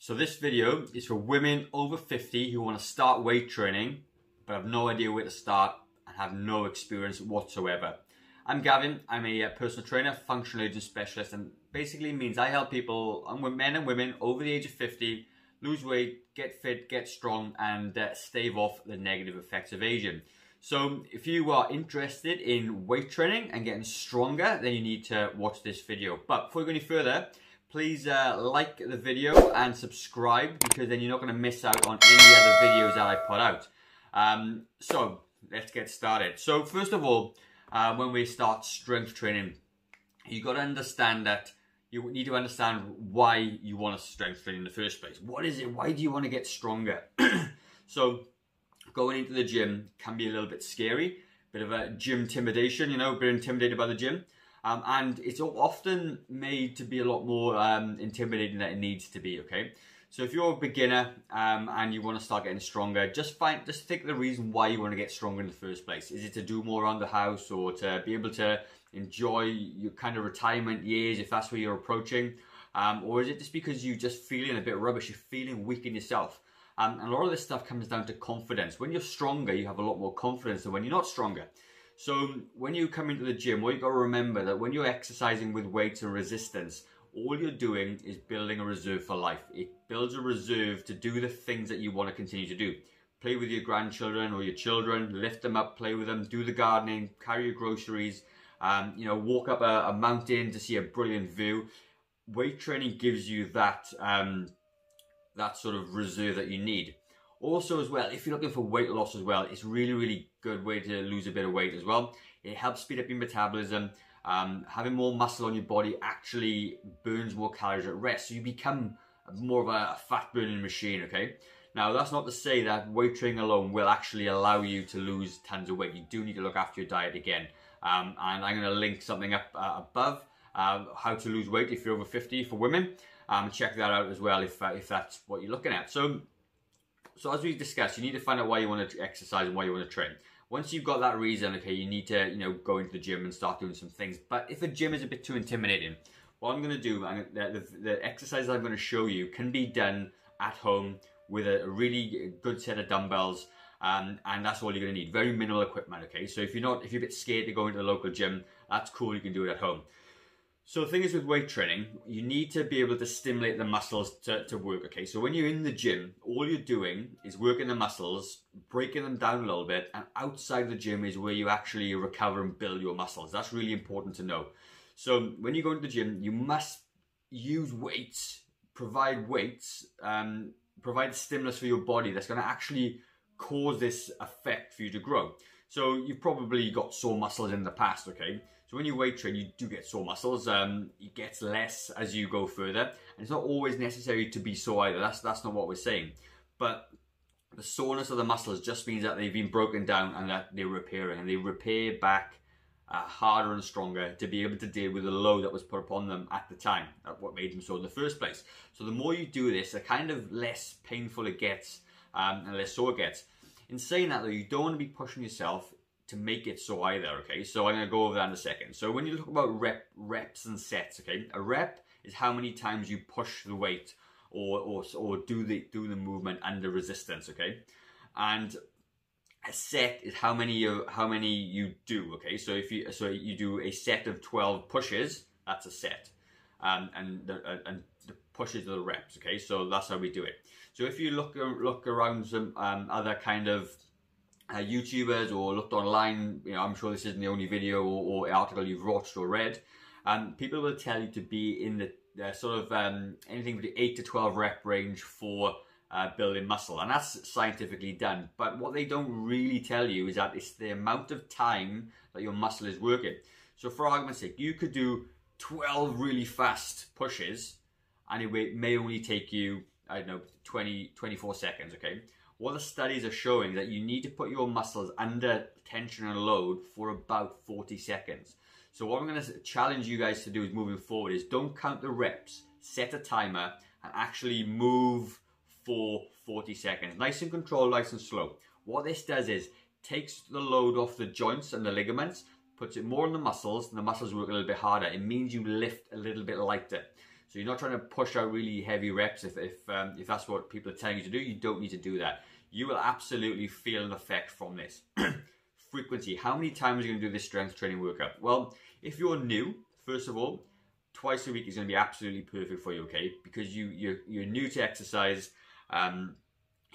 So this video is for women over 50 who want to start weight training but have no idea where to start and have no experience whatsoever. I'm Gavyn, I'm a personal trainer, functional agent specialist, and basically means I help people, men and women over the age of 50, lose weight, get fit, get strong, and stave off the negative effects of aging. So if you are interested in weight training and getting stronger, then you need to watch this video. But before we go any further, please like the video and subscribe, because then you're not going to miss out on any other videos that I put out. So let's get started. So first of all, when we start strength training, you got to understand that you need to understand why you want to strength train in the first place. What is it? Why do you want to get stronger? So going into the gym can be a little bit scary, bit of a gym intimidation, you know, a bit intimidated by the gym. And it's often made to be a lot more intimidating than it needs to be, okay? So if you're a beginner and you want to start getting stronger, just think the reason why you want to get stronger in the first place. Is it to do more around the house, or to be able to enjoy your kind of retirement years if that's where you're approaching? Or is it just because you're just feeling a bit rubbish, you're feeling weak in yourself? And a lot of this stuff comes down to confidence. When you're stronger, you have a lot more confidence than when you're not stronger. So when you come into the gym, what you've got to remember that when you're exercising with weights and resistance, all you're doing is building a reserve for life. It builds a reserve to do the things that you want to continue to do. Play with your grandchildren or your children, lift them up, play with them, do the gardening, carry your groceries, you know, walk up a mountain to see a brilliant view. Weight training gives you that, that sort of reserve that you need. Also as well, if you're looking for weight loss as well, it's really, really good way to lose a bit of weight as well. It helps speed up your metabolism. Having more muscle on your body actually burns more calories at rest. So you become more of a fat burning machine, okay? Now, that's not to say that weight training alone will actually allow you to lose tons of weight. You do need to look after your diet again. And I'm going to link something up above, how to lose weight if you're over 50 for women. Check that out as well if that's what you're looking at. So as we discussed, you need to find out why you want to exercise and why you want to train. Once you've got that reason, okay, you need to, you know, go into the gym and start doing some things. But if a gym is a bit too intimidating, what I'm going to do, the exercises I'm going to show you can be done at home with a really good set of dumbbells, and that's all you're going to need. Very minimal equipment, okay? So if you're a bit scared to go into the local gym, that's cool. You can do it at home. So the thing is with weight training, you need to be able to stimulate the muscles to work, okay? So when you're in the gym, all you're doing is working the muscles, breaking them down a little bit, and outside the gym is where you actually recover and build your muscles. That's really important to know. So when you go into the gym, you must use weights, provide stimulus for your body that's gonna actually cause this effect for you to grow. So you've probably got sore muscles in the past, okay? So when you weight train, you do get sore muscles. It gets less as you go further. And it's not always necessary to be sore either. That's not what we're saying. But the soreness of the muscles just means that they've been broken down and that they're repairing. And they repair back harder and stronger to be able to deal with the load that was put upon them at the time. That's what made them sore in the first place. So the more you do this, the kind of less painful it gets and less sore it gets. In saying that though, you don't want to be pushing yourself to make it so either, okay? So I'm going to go over that in a second. So when you talk about reps and sets, okay? A rep is how many times you push the weight or do the movement under resistance, okay? And a set is how many you do, okay? So if you do a set of 12 pushes, that's a set. And the pushes are the reps, okay? So that's how we do it. So if you look around some other kind of YouTubers or looked online, you know, I'm sure this isn't the only video or article you've watched or read, people will tell you to be in the sort of anything between 8 to 12 rep range for building muscle, and that's scientifically done. But what they don't really tell you is that it's the amount of time that your muscle is working. So for argument's sake, you could do 12 really fast pushes and it may only take you, I don't know, 24 seconds, okay? What the studies are showing is that you need to put your muscles under tension and load for about 40 seconds. So what I'm going to challenge you guys to do is moving forward is don't count the reps, set a timer, and actually move for 40 seconds. Nice and controlled, nice and slow. What this does is takes the load off the joints and the ligaments, puts it more on the muscles, and the muscles work a little bit harder. It means you lift a little bit lighter. So you're not trying to push out really heavy reps. If that's what people are telling you to do, you don't need to do that. You will absolutely feel an effect from this. Frequency. How many times are you going to do this strength training workout? Well, if you're new, first of all, twice a week is going to be absolutely perfect for you, okay? Because you're new to exercise,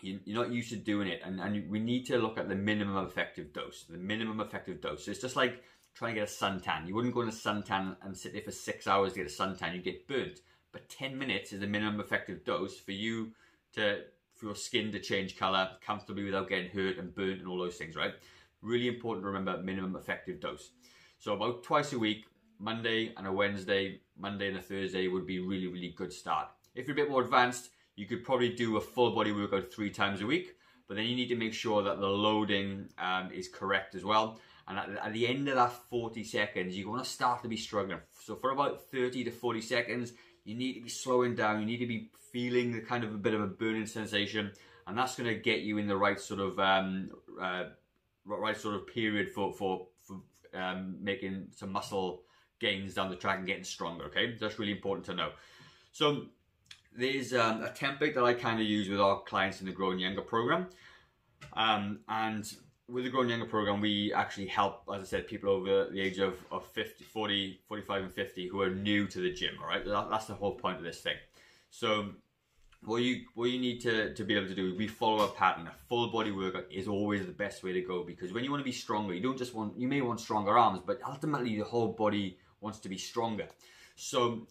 you're not used to doing it, and we need to look at the minimum effective dose. The minimum effective dose. So it's just like trying to get a suntan. You wouldn't go in a suntan and sit there for 6 hours to get a suntan. You'd get burnt. But 10 minutes is the minimum effective dose for your skin to change color comfortably without getting hurt and burnt and all those things, right? Really important to remember minimum effective dose. So about twice a week, Monday and a Wednesday, Monday and a Thursday would be really, really good start. If you're a bit more advanced, you could probably do a full body workout 3 times a week, but then you need to make sure that the loading is correct as well. And at the end of that 40 seconds, you're going to start to be struggling. So for about 30 to 40 seconds, you need to be slowing down. You need to be feeling the kind of a bit of a burning sensation, and that's going to get you in the right sort of period for making some muscle gains down the track and getting stronger. Okay, that's really important to know. So there's a template that I kind of use with our clients in the Growing Younger program, and with the Growing Younger program, we actually help, as I said, people over the age of 50, 40, 45 and 50 who are new to the gym, all right? That's the whole point of this thing. So what you need to be able to do is we follow a pattern. A full body workout is always the best way to go, because when you want to be stronger, you may want stronger arms, but ultimately the whole body wants to be stronger. So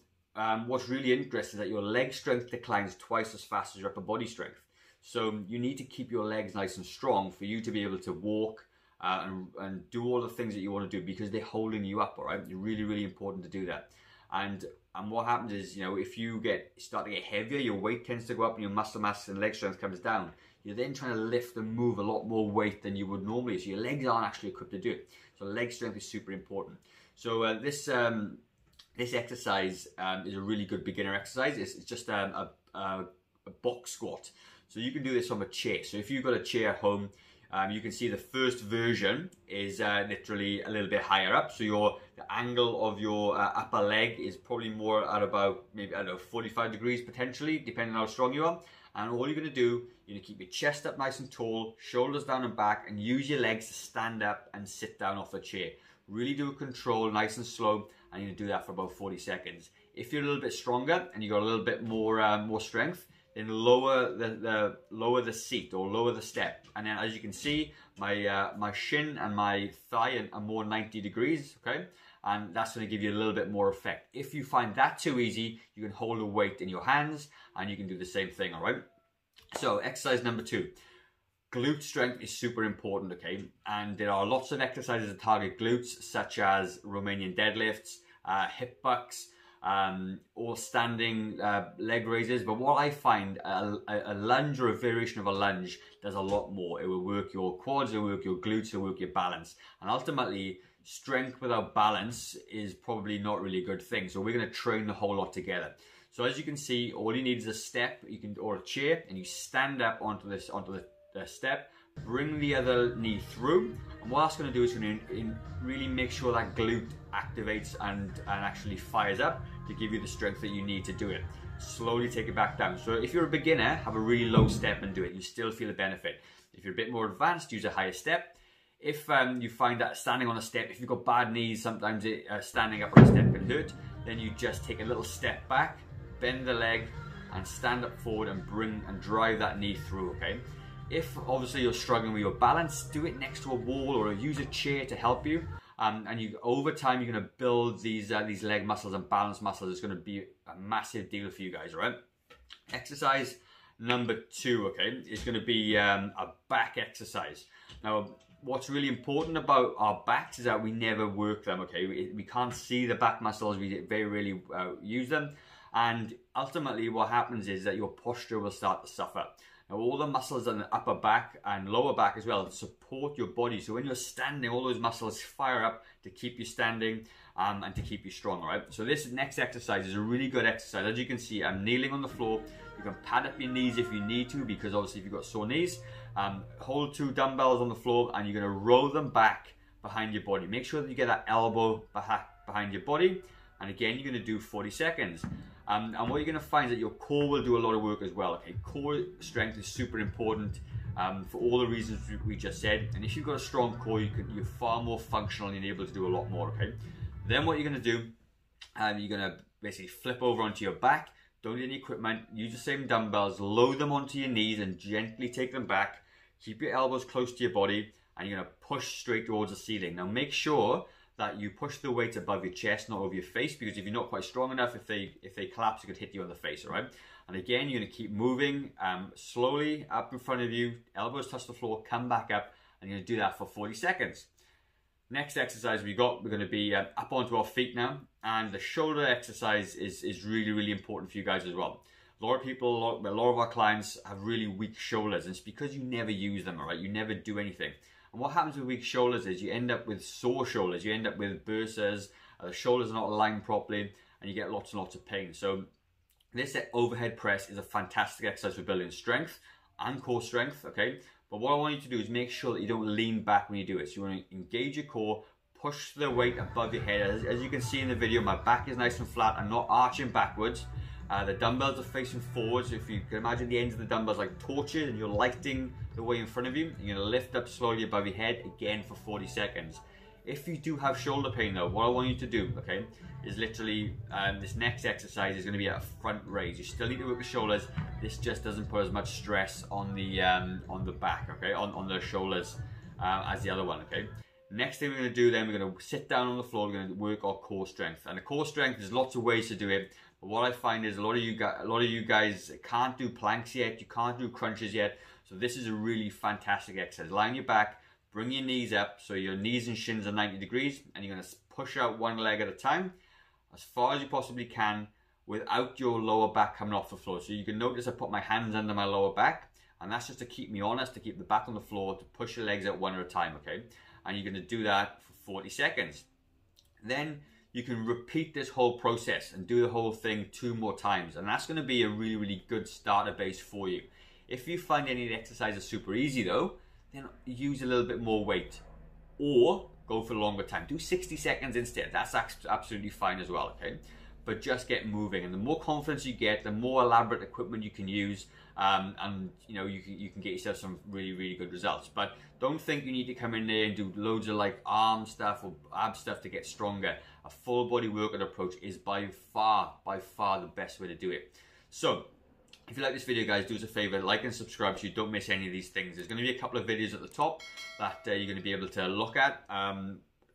what's really interesting is that your leg strength declines twice as fast as your upper body strength. So you need to keep your legs nice and strong for you to be able to walk and do all the things that you want to do, because they're holding you up, all right? It's really, really important to do that. And what happens is, you know, if you start to get heavier, your weight tends to go up and your muscle mass and leg strength comes down. You're then trying to lift and move a lot more weight than you would normally. So your legs aren't actually equipped to do it. So leg strength is super important. So this exercise is a really good beginner exercise. It's just a box squat. So you can do this from a chair. So if you've got a chair at home, you can see the first version is literally a little bit higher up. So the angle of your upper leg is probably more at about, maybe, I don't know, 45 degrees potentially, depending on how strong you are. And all you're going to do, you're going to keep your chest up nice and tall, shoulders down and back, and use your legs to stand up and sit down off the chair. Really do a control, nice and slow, and you're going to do that for about 40 seconds. If you're a little bit stronger and you've got a little bit more strength, then lower the seat or lower the step, and then as you can see, my shin and my thigh are more 90 degrees, okay, and that's going to give you a little bit more effect. If you find that too easy, you can hold a weight in your hands and you can do the same thing, all right? So exercise number 2, glute strength is super important, okay, and there are lots of exercises that target glutes, such as Romanian deadlifts, hip bucks, or standing leg raises. But what I find, a lunge or a variation of a lunge does a lot more. It will work your quads, it will work your glutes, it will work your balance. And ultimately, strength without balance is probably not really a good thing. So we're going to train the whole lot together. So as you can see, all you need is a step, or a chair, and you stand up onto the step, bring the other knee through, and what that's going to do is going to really make sure that glute activates and actually fires up to give you the strength that you need to do it. Slowly take it back down. So if you're a beginner, have a really low step and do it. You still feel the benefit. If you're a bit more advanced, use a higher step. If you find that standing on a step, if you've got bad knees, sometimes standing up on a step can hurt, then you just take a little step back, bend the leg, and stand up forward and drive that knee through, okay? If obviously you're struggling with your balance, do it next to a wall or use a chair to help you. And over time, you're going to build these leg muscles and balance muscles. It's going to be a massive deal for you guys, all right? Exercise number 2, okay, is going to be a back exercise. Now, what's really important about our backs is that we never work them, okay? We can't see the back muscles. We very rarely use them. And ultimately, what happens is that your posture will start to suffer. Now, all the muscles in the upper back and lower back as well support your body. So when you're standing, all those muscles fire up to keep you standing and to keep you strong, all right? So this next exercise is a really good exercise. As you can see, I'm kneeling on the floor. You can pad up your knees if you need to, because obviously if you've got sore knees, hold 2 dumbbells on the floor and you're going to roll them back behind your body. Make sure that you get that elbow behind your body. And again, you're going to do 40 seconds. And what you're going to find is that your core will do a lot of work as well. Okay, core strength is super important for all the reasons we just said. And if you've got a strong core, you're far more functional and you're able to do a lot more. Okay, then what you're going to do, you're going to basically flip over onto your back. Don't need any equipment. Use the same dumbbells. Load them onto your knees and gently take them back. Keep your elbows close to your body, and you're going to push straight towards the ceiling. Now make sure that you push the weight above your chest, not over your face, because if you're not quite strong enough, if they collapse, it could hit you on the face, all right? And again, you're going to keep moving slowly up in front of you, elbows touch the floor, come back up, and you're going to do that for 40 seconds. Next exercise we're going to be up onto our feet now, and the shoulder exercise is really, really important for you guys as well. A lot of people, a lot of our clients have really weak shoulders, and it's because you never use them, all right? You never do anything. And what happens with weak shoulders is you end up with sore shoulders, you end up with bursas, the shoulders are not aligned properly, and you get lots and lots of pain. So this overhead press is a fantastic exercise for building strength and core strength, okay? But what I want you to do is make sure that you don't lean back when you do it. So you want to engage your core, push the weight above your head. As you can see in the video, my back is nice and flat. I'm not arching backwards. The dumbbells are facing forward, so if you can imagine the ends of the dumbbells like torches and you're lighting the way in front of you, you're going to lift up slowly above your head again for 40 seconds. If you do have shoulder pain though, what I want you to do, okay, is literally, this next exercise is going to be a front raise. You still need to work the shoulders. This just doesn't put as much stress on the back, okay, on the shoulders as the other one, okay. Next thing we're going to do then, we're going to sit down on the floor, we're going to work our core strength. And the core strength, there's lots of ways to do it. But what I find is a lot of you guys can't do planks yet, you can't do crunches yet. So this is a really fantastic exercise. Lie on your back, bring your knees up so your knees and shins are 90 degrees, and you're going to push out one leg at a time as far as you possibly can without your lower back coming off the floor. So you can notice I put my hands under my lower back, and that's just to keep me honest, to keep the back on the floor, to push your legs out one at a time, okay? And you're going to do that for 40 seconds. Then you can repeat this whole process and do the whole thing 2 more times. And that's going to be a really, really good starter base for you. If you find any of the exercises super easy though, then use a little bit more weight or go for a longer time. Do 60 seconds instead. That's absolutely fine as well, okay? But just get moving. And the more confidence you get, the more elaborate equipment you can use, and you know, you can get yourself some really, really good results. But don't think you need to come in there and do loads of like arm stuff or ab stuff to get stronger. A full body workout approach is by far the best way to do it. So if you like this video, guys, do us a favor, like and subscribe so you don't miss any of these things. There's going to be a couple of videos at the top that you're going to be able to look at.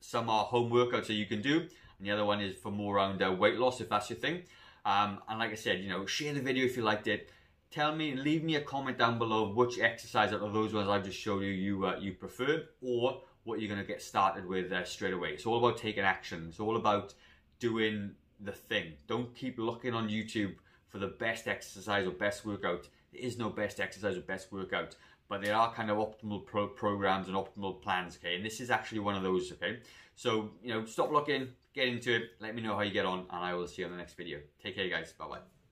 Some are home workouts that you can do, and the other one is for more around weight loss, if that's your thing. And like I said, you know, share the video if you liked it. Tell me, leave me a comment down below which exercise out of those ones I've just showed you you prefer, or what you're going to get started with straight away. It's all about taking action. It's all about doing the thing. Don't keep looking on YouTube for the best exercise or best workout. There is no best exercise or best workout, but there are kind of optimal programs and optimal plans, okay? And this is actually one of those, okay? So, you know, stop looking, get into it, let me know how you get on, and I will see you on the next video. Take care, guys. Bye-bye.